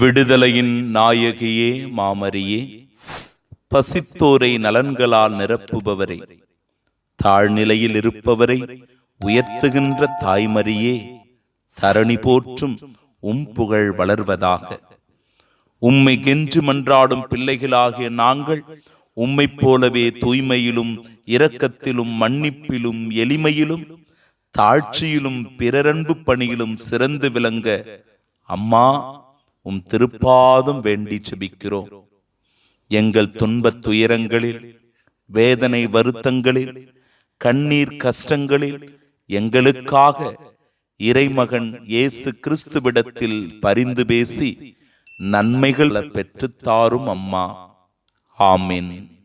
விடுதலையின் நாயகியே மாமரியே, பசித்தோரை நலன்களால் நிரப்புபவரே, தாழ்நிலையில் இருப்பவரை உயர்த்துகின்ற தாய்மரியே, தரணி போற்றும் புகழ் வளர்வதாக. உம்மை கென்று மன்றாடும் பிள்ளைகளாகிய நாங்கள் உம்மைப் போலவே தூய்மையிலும் இரக்கத்திலும் மன்னிப்பிலும் எளிமையிலும் தாழ்ச்சியிலும் பிறரன்பு பணியிலும் சிறந்து விளங்க அம்மா உம் திருப்பாதம் வேண்டி செபிக்கிறோம். எங்கள் துன்பத் துயரங்களில், வேதனை வருத்தங்களில், கண்ணீர் கஷ்டங்களில் எங்களுக்காக இறைமகன் இயேசு கிறிஸ்துவிடத்தில் பரிந்து பேசி நன்மைகள் பெற்றுத்தாரும் அம்மா. ஆமென்.